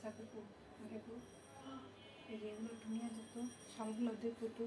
চাকু দেখো এই যে এগুলো ধুনিয়া যত শালগুলো দেখো তো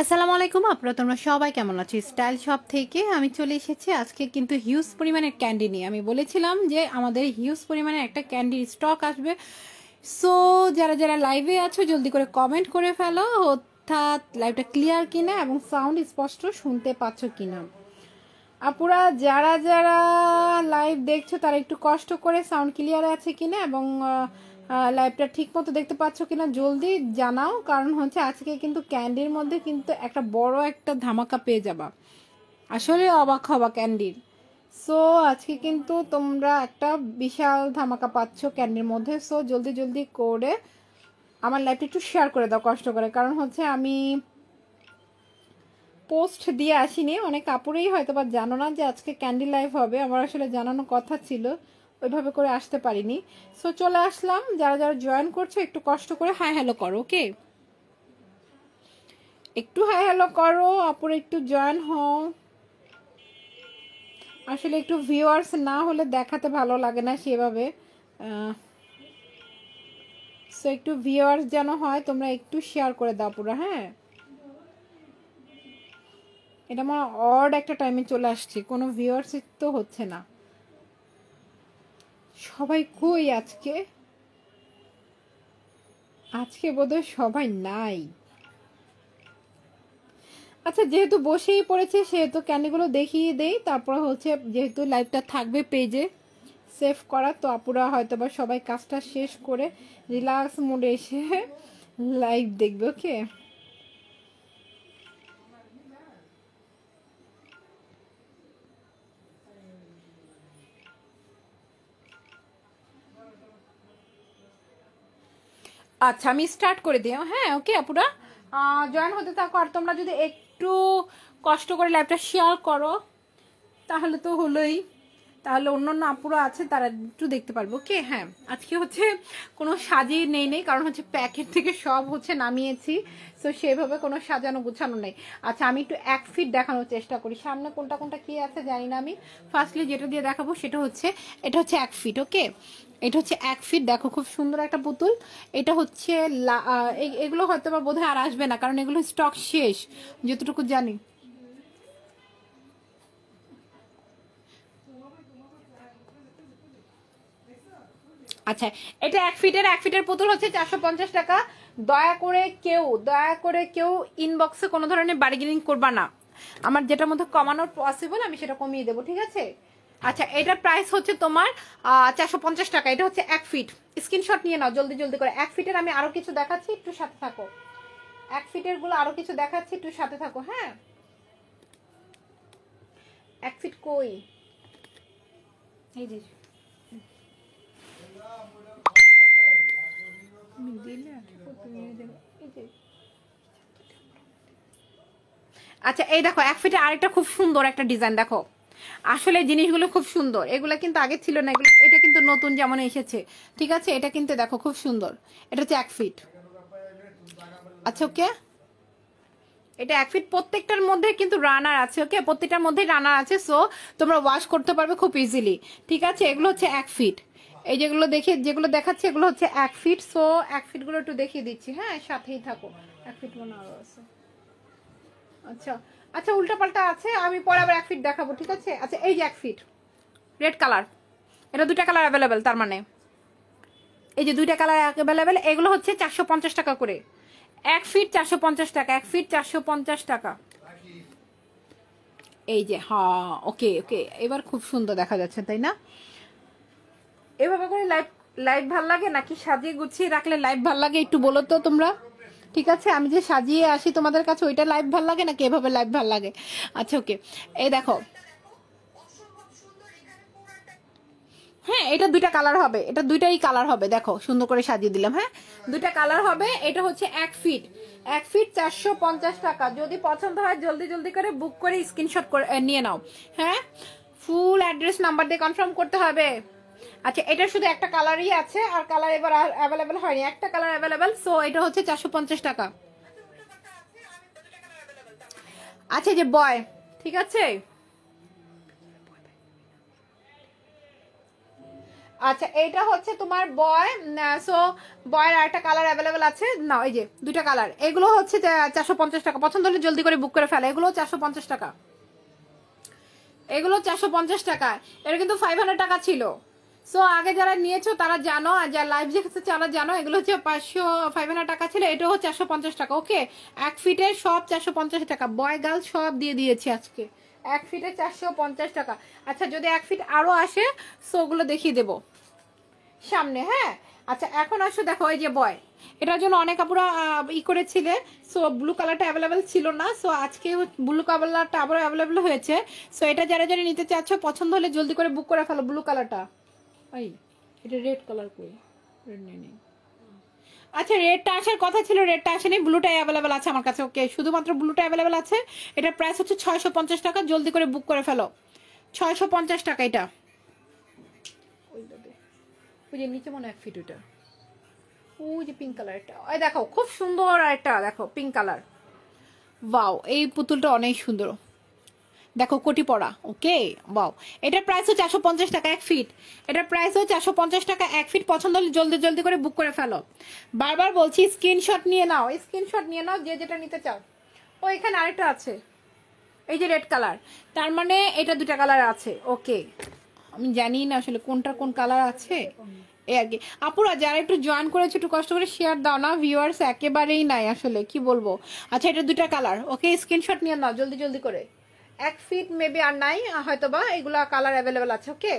আসসালামু আলাইকুম, আপনারা তোমরা সবাই কেমন আছো? স্টাইল শপ থেকে আমি চলে এসেছি আজকে কিন্তু হিউজ পরিমাণের ক্যান্ডি নিয়ে। আমি বলেছিলাম যে আমাদের হিউজ পরিমাণের একটা ক্যান্ডির স্টক আসবে। সো যারা যারা লাইভে আছো জলদি করে কমেন্ট করে ফেলো, অর্থাৎ লাইভটা ক্লিয়ার কিনা এবং সাউন্ড স্পষ্ট শুনতে পাচ্ছ কিনা। আপুরা যারা যারা লাইভ দেখছো তারা একটু কষ্ট করে সাউন্ড ক্লিয়ার আছে কিনা এবং লাইভটা ঠিক মতো দেখতে পাচ্ছ কিনা জলদি জানাও, কারণ হচ্ছে আজকে কিন্তু ক্যান্ডির মধ্যে কিন্তু একটা বড় একটা ধামাকা পেয়ে যাবা, আসলে অবাক হবা ক্যান্ডির। সো আজকে কিন্তু তোমরা একটা বিশাল ধামাকা পাচ্ছ ক্যান্ডির মধ্যে। সো জলদি জলদি করে আমার লাইভটা একটু শেয়ার করে দাও কষ্ট করে, কারণ হচ্ছে আমি পোস্ট দিয়ে আসিনি। অনেক কাপড়েই হয়তো বা জানো না যে আজকে ক্যান্ডি লাইভ হবে, আমার আসলে জানানো কথা ছিল, ওইভাবে করে আসতে পারিনি। সো চলে আসলাম। যারা যারা জয়েন করছো একটু কষ্ট করে হাই হ্যালো করো, ওকে? একটু হাই হ্যালো করো আপুরা, একটু জয়েন হও। আসলে একটু ভিউয়ার্স না হলে দেখাতে ভালো লাগে না সেভাবে। সো একটু ভিউয়ার্স যেন হয়, তোমরা একটু শেয়ার করে দাও পুরো। হ্যাঁ, এটা আমার অড একটা টাইমে চলে আসছে, কোনো ভিউয়ার্স তো হচ্ছে না। সবাই কই আজকে? আজকে বোধহয় সবাই নাই। আচ্ছা, যেহেতু বসেই পড়েছে সেহেতু ক্যান্ডিগুলো দেখিয়ে দেই, তারপর হচ্ছে যেহেতু লাইভটা থাকবে পেজে সেভ করা, তো আপুরা হয়তো বা সবাই কাজটা শেষ করে রিল্যাক্স মোডে এসে লাইভ দেখবে, ওকে? আচ্ছা, আমি স্টার্ট করে দিই। হ্যাঁ, ওকে আপুরা জয়েন হতে থাকো। আর তোমরা যদি একটু কষ্ট করে লাইভটা শেয়ার করো তাহলে তো হলোই, তাহলে অন্য অন্য আপুরা আছে তারা একটু দেখতে পারবো, ওকে? হ্যাঁ, আজকে হচ্ছে কোনো সাজিয়ে নেই, কারণ হচ্ছে প্যাকেট থেকে সব হচ্ছে নামিয়েছি, তো সেভাবে কোনো সাজানো গুছানো নেই। আচ্ছা, আমি একটু এক ফিট দেখানোর চেষ্টা করি। সামনে কোনটা কোনটা কি আছে জানি না। আমি ফার্স্টলি যেটা দিয়ে দেখাবো সেটা হচ্ছে, এটা হচ্ছে এক ফিট, ওকে? এটা হচ্ছে এক ফিট। দেখো খুব সুন্দর একটা পুতুল। এটা হচ্ছে এগুলো হয়তো বা বোধহয় আর আসবে না, কারণ এগুলো স্টক শেষ যতটুকু জানি। আচ্ছা, এটা এক ফিটের পুতুল হচ্ছে 450 টাকা। দয়া করে কেউ ইনবক্সে কোনো ধরনের বার্গেনিং করবা না। আমার যেটার মধ্যে কমানোর পসিবল আমি সেটা কমিয়ে দেবো, ঠিক আছে? আচ্ছা, এটার প্রাইস হচ্ছে তোমার 450 টাকা। এটা হচ্ছে এক ফিট। স্ক্রিনশট নিয়ে নাও জলদি জলদি করে। এক ফিটের আমি আরো কিছু দেখাচ্ছি, একটু সাথে থাকো। এক ফিটের গুলো আরো কিছু দেখাচ্ছি, একটু সাথে থাকো। হ্যাঁ, এক ফিট কই? এই যে আচ্ছা, এই দেখো এক ফিটে আরেকটা খুব সুন্দর একটা ডিজাইন। দেখো আসলে জিনিসগুলো খুব সুন্দর, এগুলা কিন্তু আগে ছিল না, এগুলো এটা কিন্তু নতুন যেমন এসেছে, ঠিক আছে? এটা কিন্তু দেখো খুব সুন্দর। এটা হচ্ছে এক ফিট। আচ্ছা, ওকে, এটা এক ফিট। প্রত্যেকটার মধ্যে কিন্তু রানার আছে, ওকে? প্রত্যেকটার মধ্যে রানার আছে, সো তোমরা ওয়াশ করতে পারবে খুব ইজিলি, ঠিক আছে? এগুলো হচ্ছে এক ফিট। এই যেগুলো দেখাচ্ছে এগুলো হচ্ছে এক ফিট। সো এক ফিট গুলো একটু দেখিয়ে দিচ্ছি, হ্যাঁ, সাথেই থাকো। এক ফিট মনে আরো আছে। আচ্ছা আচ্ছা, উল্টা পাল্টা আছে, আমি পরে আবার এক ফিট দেখাবো, ঠিক আছে? আচ্ছা, এই যে এক ফিট রেড কালার, এটা দুইটা কালার অ্যাভেলেবেল, তার মানে এই যে দুইটা কালার অ্যাভেলেবেল। এগুলো হচ্ছে 450 টাকা করে। এক ফিট 450 টাকা, এক ফিট 450 টাকা। এই যে, হ্যাঁ, ওকে ওকে, এবার খুব সুন্দর দেখা যাচ্ছে, তাই না? এভাবে করে লাইভ লাইভ ভাল লাগে নাকি সাজিয়ে গুছিয়ে রাখলে লাইভ ভাল লাগে একটু বলো তো তোমরা। ঠিক আছে, আমি যে সাজিয়ে আসি তোমাদের কাছে ওইটা লাইভ ভাল লাগে নাকি এভাবে লাইভ ভাল লাগে? আচ্ছা ওকে, এই দেখো, হ্যাঁ এটা দুইটা কালার হবে, এটা দুইটাই কালার হবে, দেখো সুন্দর করে সাজিয়ে দিলাম। হ্যাঁ দুইটা কালার হবে। এটা হচ্ছে 1 ফিট, 1 ফিট 450 টাকা। যদি পছন্দ হয় জলদি জলদি করে বুক করে স্ক্রিনশট করে নিয়ে নাও। হ্যাঁ ফুল অ্যাড্রেস নাম্বার দিয়ে কনফার্ম করতে হবে। আচ্ছা এটা শুধু একটা কালারই আছে, আর কালার এবার অ্যাভেলেবেল হয়নি, একটা কালার অ্যাভেলেবেল। সো এটা হচ্ছে 450 টাকা। আচ্ছা যে বয়, ঠিক আছে, আচ্ছা এইটা হচ্ছে তোমার বয়। সো বয়ের আরেকটা কালার অ্যাভেলেবেল আছে না, এই যে দুইটা কালার, এগুলো হচ্ছে 450 টাকা। পছন্দ হলে জলদি করে বুক করে ফেলে, এগুলো 450 টাকা, এগুলো 450 টাকা। এটা কিন্তু 500 টাকা ছিল। সো আগে যারা নিয়েছো তারা জানো, আর যারা লাইভ দেখেছে তারা জানো, এগুলো হচ্ছে 500 টাকা ছিল, এটাও 450 টাকা। ওকে 1 ফিটের সব 450 টাকা, বয় গার্ল সব দিয়ে দিয়েছি আজকে। 1 ফিটে 450 টাকা। আচ্ছা যদি 1 ফিট আরো আসে সো ওগুলো দেখিয়ে দেবো সামনে। হ্যাঁ আচ্ছা এখন আসো দেখো, এই যে বয়, এটার জন্য অনেক আপুরা ই করেছিলে। সো ব্লু কালারটা অ্যাভেলেবেল ছিল না, সো আজকে ব্লু কালারটা আবার অ্যাভেলেবেল হয়েছে। সো এটা যারা যারা নিতে চাচ্ছ পছন্দ হলে জলদি করে বুক করে ফেলো ব্লু কালারটা। এই এটা রেড কালার কই, রেড নেই। আচ্ছা রেডটা আসার কথা ছিল, রেডটা আসেনি, ব্লুটাই অ্যাভেলেবেল আছে আমার কাছে। ওকে শুধুমাত্র ব্লুটা অ্যাভেলেবেল আছে। এটার প্রাইস হচ্ছে 650 টাকা, জলদি করে বুক করে ফেলো। 650 টাকা এটা। ওই যে নিচে মনে 1 ফিট ওইটা, ওই যে পিঙ্ক কালারটা, ওই দেখো খুব সুন্দর। একটা দেখো পিঙ্ক কালার, ওয়াও এই পুতুলটা অনেক সুন্দর, দেখো কোটি পড়া। ওকে ওয়াও, এটার প্রাইস হচ্ছে 450 টাকা 1 ফিট। এটার প্রাইস হচ্ছে 450 টাকা 1 ফিট। পছন্দ হলে জলদি জলদি করে বুক করে ফেলো। বারবার বলছি স্ক্রিনশট নিয়ে নাও, স্ক্রিনশট নিয়ে নাও যে যেটা নিতে চাও। ও এখানে আরেকটা আছে, এই যে রেড কালার, তার মানে এটা দুটা কালার আছে। ওকে আমি জানি না আসলে কোনটা কোন কালার আছে এই আর কি। আপুরা যারা একটু জয়েন করেছে একটু কষ্ট করে শেয়ার দাও না, ভিউয়ার্স একেবারেই নাই আসলে, কি বলবো। আচ্ছা এটা দুটা কালার। ওকে স্ক্রিনশট নিয়ে নাও জলদি জলদি করে। 1 ফিট মেবি আর নাই হয়তো বা, এগুলো কালার অ্যাভেলেবেল আছে। ওকে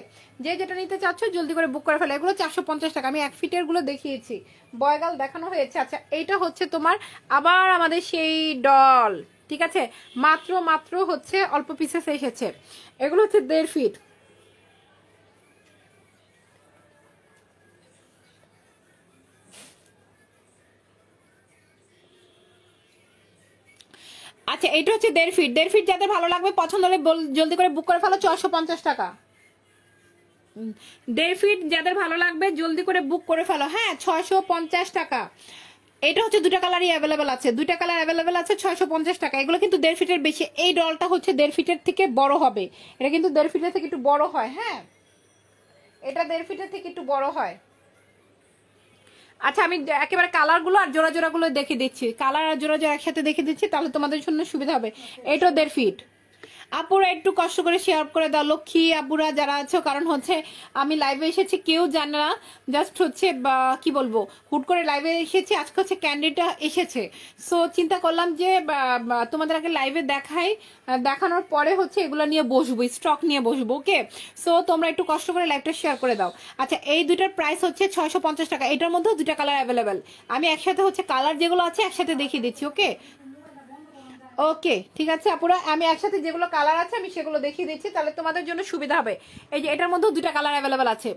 যে যেটা নিতে চাচ্ছ জলদি করে বুক করে ফেলো। এগুলো 450 টাকা, আমি 1 ফিটের গুলো দেখিয়েছি, বয়গাল দেখানো হয়েছে। আচ্ছা এইটা হচ্ছে তোমার আবার আমাদের সেই ডল, ঠিক আছে, মাত্র মাত্র হচ্ছে অল্প পিসেস এসেছে। এগুলো হচ্ছে 1.5 ফিট। আচ্ছা এটা হচ্ছে 1.5 ফিট, 1.5 ফিট যাদের ভালো লাগবে পছন্দ হলে জলদি করে বুক করে ফেলো। 650 টাকা। 1.5 ফিট যাদের ভালো লাগবে জলদি করে বুক করে ফেলো। হ্যাঁ 650 টাকা। এটা হচ্ছে দুটা কালারই অ্যাভেলেবেল আছে, দুইটা কালার অ্যাভেলেবেল আছে, 650 টাকা। এগুলো কিন্তু 1.5 ফিটের বেশি, এই ডলটা হচ্ছে 1.5 ফিটের থেকে বড় হবে। এটা কিন্তু 1.5 ফিটের থেকে একটু বড় হয়। হ্যাঁ এটা 1.5 ফিটের থেকে একটু বড় হয়। আচ্ছা আমি একেবারে কালারগুলো আর জোড়া জোড়াগুলো দেখে দিচ্ছি, কালার আর জোড়া জোড়া একসাথে দেখে দিচ্ছি, তাহলে তোমাদের জন্য সুবিধা হবে। এটাও 1.5 ফিট। আপুরা একটু কষ্ট করে শেয়ার করে দাও লক্ষ্মী আপুরা যারা আছো, কারণ হচ্ছে আমি লাইভে এসেছি কেউ জানে না, জাস্ট হচ্ছে কি বলবো হুট করে লাইভে এসেছি, আজকে হচ্ছে ক্যান্ডিডেট এসেছে। সো চিন্তা করলাম যে তোমাদের আগে লাইভে দেখাই, দেখানোর পরে হচ্ছে এগুলো নিয়ে বসবো, স্টক নিয়ে বসবো। ওকে সো তোমরা একটু কষ্ট করে লাইভটা শেয়ার করে দাও। আচ্ছা এই দুইটার প্রাইস হচ্ছে 650 টাকা। এটার মধ্যেও দুইটা কালার অ্যাভেলেবেল, আমি একসাথে হচ্ছে কালার যেগুলো আছে একসাথে দেখিয়ে দিচ্ছি। ওকে ওকে ঠিক আছে আপুরা, আমি একসাথে যেগুলো কালার আছে আমি সেগুলো দেখিয়ে দিচ্ছি, তাহলে তোমাদের জন্য সুবিধা হবে। এই যে এটার মধ্যেও দুটা কালার অ্যাভেলেবেল আছে,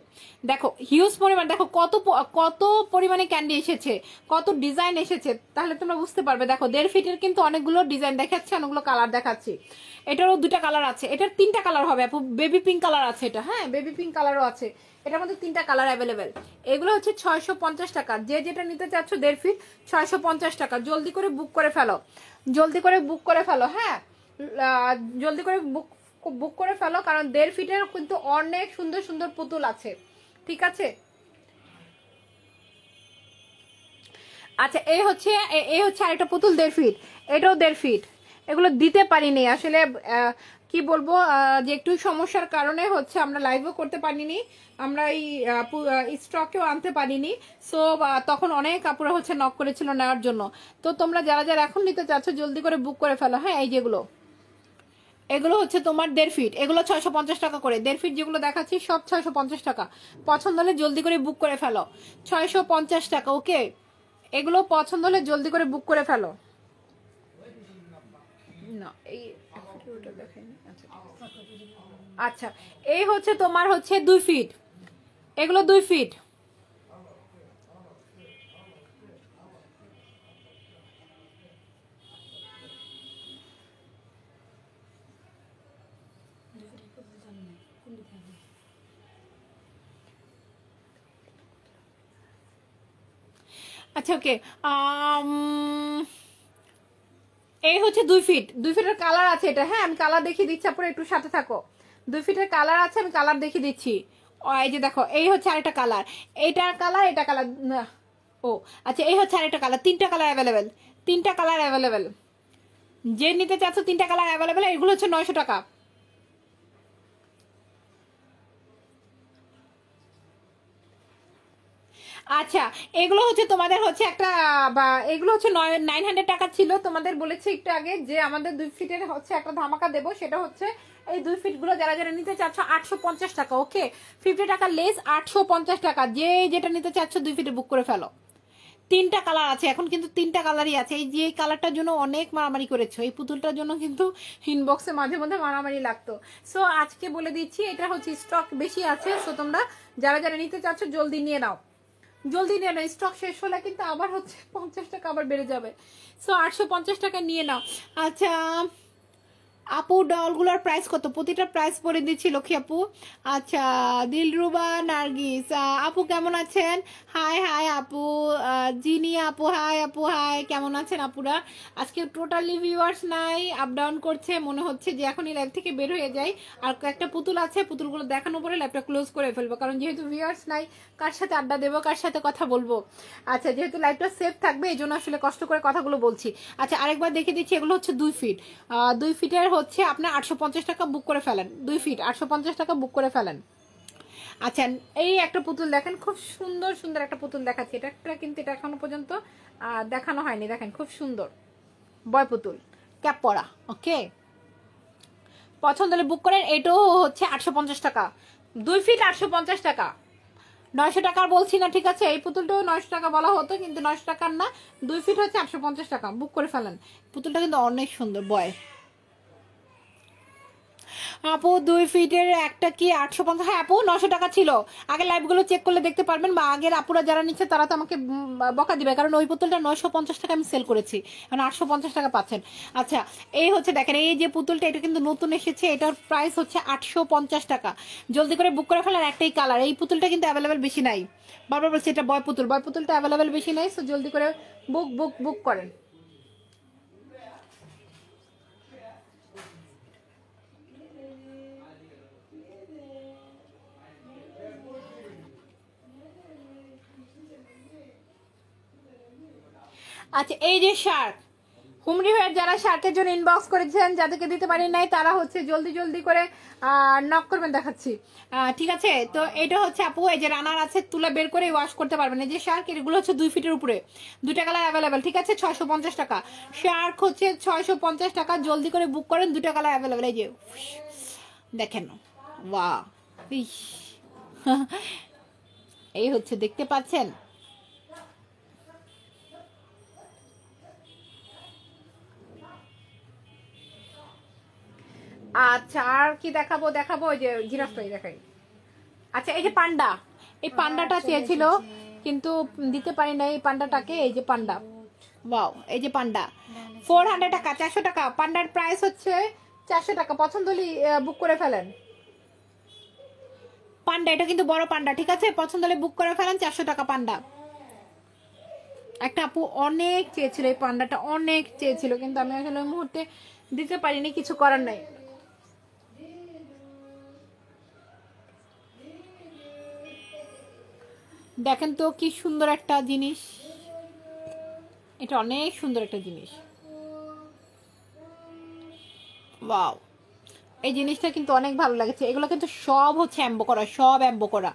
দেখো হিউজ পরিমাণ, দেখো কত কত পরিমাণে ক্যান্ডি এসেছে, কত ডিজাইন এসেছে, তাহলে তোমরা বুঝতে পারবে। দেখো 1.5 ফিটের কিন্তু অনেকগুলো ডিজাইন দেখাচ্ছে, অনেকগুলো কালার দেখাচ্ছি। এটারও দুটা কালার আছে, এটার তিনটা কালার হবে আপু, বেবি পিঙ্ক কালার আছে এটা। হ্যাঁ বেবি পিঙ্ক কালারও আছে, এটার মধ্যে তিনটা কালার অ্যাভেলেবেল। এগুলো হচ্ছে 650 টাকা, যে যেটা নিতে চাচ্ছ 1.5 ফিট 650 টাকা। জলদি করে বুক করে ফেলো, জলদি করে বুক করে ফেলো। হ্যাঁ জলদি করে বুক বুক করে ফেলো, কারণ 1.5 ফিটের কিন্তু অনেক সুন্দর সুন্দর পুতুল আছে, ঠিক আছে। আচ্ছা এই হচ্ছে আরেকটা পুতুল 1.5 ফিট, এটাও 1.5 ফিট। এগুলো দিতে পারিনি আসলে, কি বলবো যে একটু সমস্যার কারণে হচ্ছে আমরা লাইভও করতে পারিনি, আমরা এই স্টকেও আনতে পারিনি। সো তখন অনেক কাপড় হচ্ছে নক করেছিল নেওয়ার জন্য। তো তোমরা যারা যারা এখন নিতে চাচ্ছ জলদি করে বুক করে ফেলো। হ্যাঁ এই যেগুলো, এগুলো হচ্ছে তোমার 1.5 ফিট, এগুলো 650 টাকা করে। 1.5 ফিট যেগুলো দেখাচ্ছি সব 650 টাকা। পছন্দ হলে জলদি করে বুক করে ফেলো, 650 টাকা। ওকে এগুলো পছন্দ হলে জলদি করে বুক করে ফেলো। না এই ওটা দেখাইনি। আচ্ছা এই হচ্ছে তোমার হচ্ছে 2 ফিট, এগুলো 2 ফিট। আচ্ছা ওকে, এই হচ্ছে 2 ফিট, 2 ফিটের কালার আছে এটা, হ্যাঁ আমি কালার দেখিয়ে দিচ্ছি, আপনারা একটু সাথে থাকো। 2 ফিটের কালার আছে, আমি কালার দেখিয়ে দিচ্ছি। ও এই যে দেখো, এই হচ্ছে আরেকটা কালার, এইটার কালার, এটা কালার না, ও আচ্ছা এই হচ্ছে আরেকটা কালার, 3টা কালার অ্যাভেলেবেল, 3টা কালার অ্যাভেলেবেল। যে নিতে চাচ্ছ 3টা কালার অ্যাভেলেবেল, এগুলো হচ্ছে 900 টাকা। আচ্ছা এগুলো হচ্ছে তোমাদের হচ্ছে একটা, বা এগুলো হচ্ছে 900 টাকা ছিল, তোমাদের বলেছি একটু আগে যে আমাদের 2 ফিটের হচ্ছে একটা ধামাকা দেবো, সেটা হচ্ছে এই 2 ফিট গুলো যারা যারা নিতে চাচ্ছ 850 টাকা, ওকে 50 টাকা লেস, 850 টাকা। যে যেটা নিতে চাচ্ছ 2 ফিটে বুক করে ফেলো। 3টা কালার আছে এখন, কিন্তু 3টা কালারই আছে। এই যে কালারটার জন্য অনেক মারামারি করেছো, এই পুতুলটার জন্য কিন্তু ইনবক্সে মাঝে মধ্যে মারামারি লাগতো। সো আজকে বলে দিচ্ছি এটা হচ্ছে স্টক বেশি আছে, সো তোমরা যারা যারা নিতে চাচ্ছ জলদি নিয়ে নাও, জলদি নিয়ে নাও, স্টক শেষ হলে কিন্তু আবার হচ্ছে 50 টাকা আবার বেড়ে যাবে। সো 850 টাকা নিয়ে নাও। আচ্ছা আপু ডলগুলোর প্রাইস কত? প্রতিটা প্রাইস পরে দিচ্ছি লক্ষ্মী আপু। আচ্ছা দিলরুবা নার্গিস আপু কেমন আছেন? হাই হাই আপু, জিনি আপু হাই, আপু হাই, কেমন আছেন আপুরা? আজকে টোটালি ভিউয়ার্স নাই, আপ ডাউন করছে, মনে হচ্ছে যে এখনই লাইভ থেকে বের হয়ে যাই। আর একটা পুতুল আছে, পুতুলগুলো দেখানো পরে লাইভটা ক্লোজ করে ফেলবো, কারণ যেহেতু ভিউয়ার্স নাই, কার সাথে আড্ডা দেবো, কার সাথে কথা বলবো। আচ্ছা যেহেতু লাইভটা সেফ থাকবে এই জন্য আসলে কষ্ট করে কথাগুলো বলছি। আচ্ছা আরেকবার দেখে দিচ্ছি, এগুলো হচ্ছে 2 ফিট, 2 ফিটের হচ্ছে আপনার 850 টাকা বুক করে ফেলেন, 2 ফিট 850 টাকা বুক করে ফেলেন। আচ্ছা এই একটা পুতুল দেখেন, খুব সুন্দর সুন্দর একটা পুতুল দেখাচ্ছি, এটা একটা কিন্তু এটা এখনো পর্যন্ত দেখানো হয়নি, দেখেন খুব সুন্দর বয় পুতুল, ক্যাপ পরা, ওকে পছন্দ হলে বুক করেন। এটাও হচ্ছে 850 টাকা, 2 ফিট 850 টাকা, 900 টাকার বলছি না, ঠিক আছে এই পুতুলটাও 900 টাকা বলা হতো, কিন্তু 900 টাকার না, 2 ফিট হচ্ছে 850 টাকা, বুক করে ফেলেন। পুতুলটা কিন্তু অনেক সুন্দর বয়। আপু 2 ফিটের একটা কি 850? হ্যাঁ আপু 900 টাকা ছিল, আগে লাইভগুলো চেক করলে দেখতে পারবেন, বা আগের আপুরা যারা নিচ্ছে তারা তো আমাকে বকা দিবে, কারণ ওই পুতুলটা 950 টাকা আমি সেল করেছি, মানে 850 টাকা পাচ্ছেন। আচ্ছা এই হচ্ছে দেখেন, এই যে পুতুলটা এটা কিন্তু নতুন এসেছে, এটার প্রাইস হচ্ছে 850 টাকা। জলদি করে বুক করে ফেলেন, একটাই কালার, এই পুতুলটা কিন্তু অ্যাভেলেবেল বেশি নাই, বারবার বলছি এটা বয় পুতুল, বয় পুতুলটা অ্যাভেলেবেল বেশি নাই, সো জলদি করে বুক বুক বুক করেন। আচ্ছা এই যে শার্ক, হুমরি ভাইয়ের যারা শার্কের জন্য ইনবক্স করেছেন, যাদেরকে দিতে পারি নাই তারা হচ্ছে জলদি জলদি করে নক করবেন, দেখাচ্ছি। ঠিক আছে, তো এটা হচ্ছে আপু এই যে রানার আছে, তুলে বের করে ওয়াশ করতে পারবেন। এই যে শার্ক, এগুলো হচ্ছে 2 ফিটের উপরে, 2টা কালার অ্যাভেলেবেল, ঠিক আছে 650 টাকা। শার্ক হচ্ছে 650 টাকা, জলদি করে বুক করেন, 2টা কালার অ্যাভেলেবেল। এই যে দেখেন, ওয়া ইস এই হচ্ছে দেখতে পাচ্ছেন। আচ্ছা আর কি দেখাবো, দেখাবো ওই যে জিরাফটাই দেখাই। আচ্ছা এই যে পান্ডা, এই পান্ডাটা চেয়েছিল কিন্তু দিতে পারি না এই পান্ডাটাকে, এই যে পান্ডা, ওয়াও এই যে পান্ডা 400 টাকা, 400 টাকা পান্ডার প্রাইস হচ্ছে 400 টাকা। পছন্দ হলে বুক করে ফেলেন। পান্ডা এটা কিন্তু বড় পান্ডা, ঠিক আছে পছন্দ হলে বুক করে ফেলেন, 400 টাকা পান্ডা। একটা আপু অনেক চেয়েছিল এই পান্ডাটা, অনেক চেয়েছিল, কিন্তু আমি আসলে ওই মুহূর্তে দিতে পারিনি, কিছু করার নাই। দেখেন তো কি সুন্দর একটা জিনিস, এটা অনেক সুন্দর একটা জিনিস, ওয়াও এই জিনিসটা কিন্তু অনেক ভালো লাগছে। এগুলো কিন্তু সব হচ্ছে অ্যাম্বো করা, সব অ্যাম্বো করা,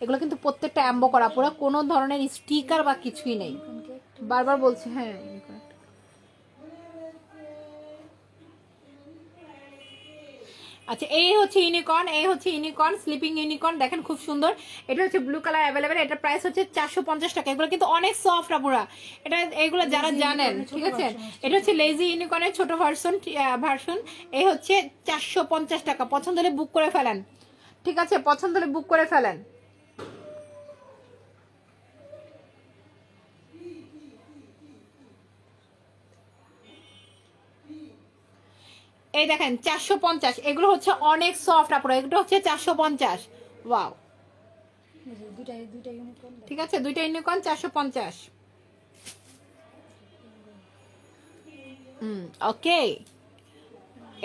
এগুলো কিন্তু প্রত্যেকটা অ্যাম্বো করা, পুরো কোনো ধরনের স্টিকার বা কিছুই নেই। বারবার বলছি হ্যাঁ, আচ্ছা এই হচ্ছে ইউনিকর্ন, এই হচ্ছে ইউনিকর্ন, স্লিপিং ইউনিকর্ন, দেখেন খুব সুন্দর। এটা হচ্ছে ব্লু কালার অ্যাভেলেবেল, এটা প্রাইস হচ্ছে 450 টাকা। এগুলো কিন্তু অনেক সফট আপুরা, এটা এগুলো যারা জানেন, ঠিক আছে। এটা হচ্ছে লেজি ইউনিকর্নের ছোট ভার্সন। এই হচ্ছে 450 টাকা। পছন্দ হলে বুক করে ফেলেন, ঠিক আছে, পছন্দ হলে বুক করে ফেলেন। এই দেখেন 450, এগুলো হচ্ছে অনেক সফট আপুরা, এগুলো হচ্ছে 450। ওয়াও, ঠিক আছে, দুইটা ইউনিকর্ন 450। ওকে,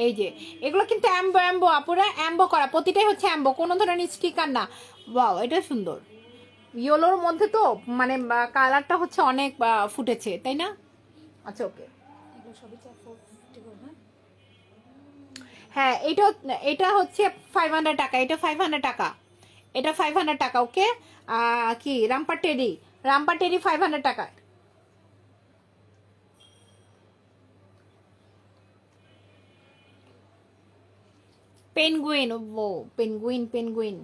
এই যে এগুলো কিন্তু অ্যাম্বো অ্যাম্বো আপুরা, অ্যাম্বো করা, প্রতিটাই হচ্ছে অ্যাম্বো, কোনো ধরনের স্টিকার না। ওয়াও, এটা সুন্দর, ইয়েলোর মধ্যে তো মানে কালারটা হচ্ছে অনেক ফুটেছে, তাই না? আচ্ছা ওকে, হ্যাঁ এটা, এটা হচ্ছে 500 টাকা, এটা 500 টাকা, এটা 500 টাকা। ওকে, কি রামপার টেডি, রামপার টেডি 500 টাকা। পেনগুইন, ও পেনগুইন, পেনগুইন,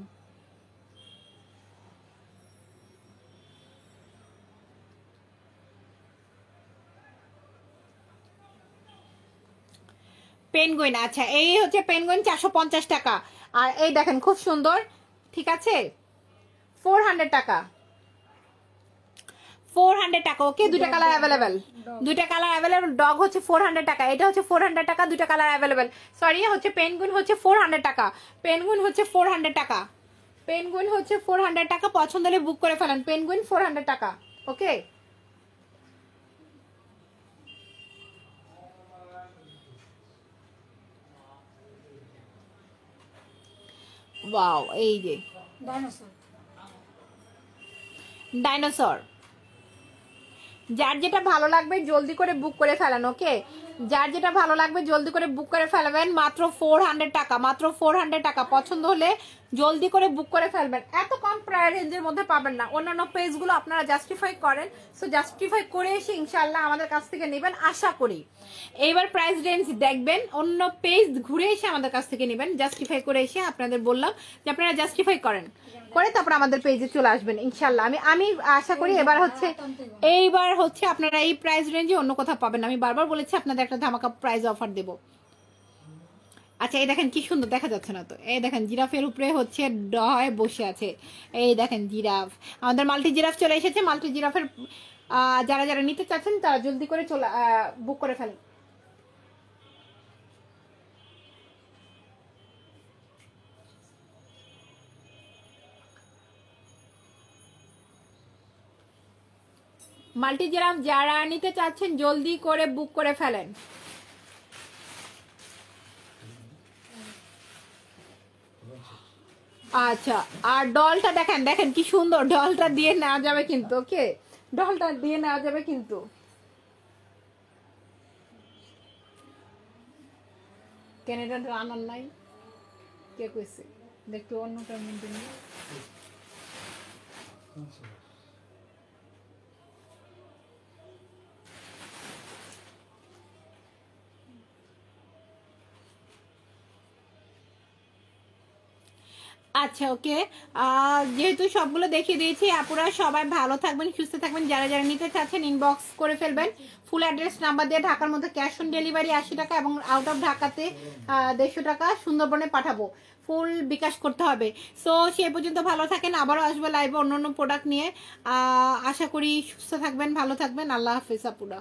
পেনগুইন, আচ্ছা এই হচ্ছে পেনগুইন 450 টাকা। আর এই দেখেন খুব সুন্দর, ঠিক আছে, 400 টাকা, 400 টাকা। ওকে, দুইটা কালার অ্যাভেলেবেল, দুইটা কালার অ্যাভেলেবেল। ডগ হচ্ছে 400 টাকা, এটা হচ্ছে 400 টাকা, দুইটা কালার অ্যাভেলেবেল। সরি, হচ্ছে পেনগুইন হচ্ছে 400 টাকা, পেনগুইন হচ্ছে 400 টাকা, পেনগুইন হচ্ছে 400 টাকা। পছন্দ হলে বুক করে ফেলেন, পেনগুইন 400 টাকা। ওকে, ওয়াও, এই যে ডাইনোসর, যার যেটা ভালো লাগবে জলদি করে বুক করে ফেলেন। ওকে, যার যেটা ভালো লাগবে জলদি করে বুক করে ফেলবেন, মাত্র 400 টাকা, মাত্র 400 টাকা। পছন্দ হলে জলদি করে বুক করে ফেলবেন, এত কম প্রায় রেঞ্জের মধ্যে পাবেন না। অন্যান্য পেজগুলো আপনারা জাস্টিফাই করেন, সো জাস্টিফাই করে এসে ইনশাল্লাহ আমাদের কাছ থেকে নেবেন আশা করি। এইবার প্রাইস রেঞ্জ দেখবেন, অন্য পেজ ঘুরে এসে আমাদের কাছ থেকে নেবেন, জাস্টিফাই করে এসে। আপনাদের বললাম যে আপনারা জাস্টিফাই করেন, করে তারপর আমাদের পেজে চলে আসবেন ইনশাল্লাহ। আমি আমি আশা করি এবার হচ্ছে, এইবার হচ্ছে আপনারা এই প্রাইস রেঞ্জে অন্য কোথাও পাবেন না। আমি বারবার বলেছি আপনাদের একটা ধামাকা প্রাইস অফার দেব। আচ্ছা এই দেখেন কি সুন্দর, দেখা যাচ্ছে না তো, এই দেখেন জিরাফের উপরে হচ্ছে ডয় বসে আছে। এই দেখেন জিরাফ, আমাদের মাল্টি জিরাফ চলে এসেছে। মাল্টি জিরাফের যারা যারা নিতে চাচ্ছেন তারা জলদি করে চলে বুক করে ফেলেন। মাল্টি জিরাফ যারা নিতে চাচ্ছেন জলদি করে বুক করে ফেলেন। আচ্ছা, আর ডলটা দেখেন, দেখেন কি সুন্দর, ডলটা দিয়ে নেওয়া যাবে কিন্তু। ওকে, ডলটা দিয়ে নেওয়া যাবে কিন্তু। ক্যানাডার রানার নাই, কে কইছে? দেখতে অন্যটার মধ্যে নিয়ে। আচ্ছা ওকে, যেহেতু সবগুলো দেখিয়ে দিয়েছি, আপুরা সবাই ভালো থাকবেন, সুস্থ থাকবেন। যারা যারা নিতে চাচ্ছেন ইনবক্স করে ফেলবেন। ফুল অ্যাড্রেস নাম্বার দিয়ে ঢাকার মধ্যে ক্যাশ অন ডেলিভারি 80 টাকা, এবং আউট অফ ঢাকাতে 150 টাকা সুন্দরবনে পাঠাবো। ফুল বিকাশ করতে হবে। সো সে পর্যন্ত ভালো থাকেন, আবারও আসবো লাইভে অন্য অন্য প্রোডাক্ট নিয়ে। আশা করি সুস্থ থাকবেন, ভালো থাকবেন। আল্লাহ হাফিজ আপুরা।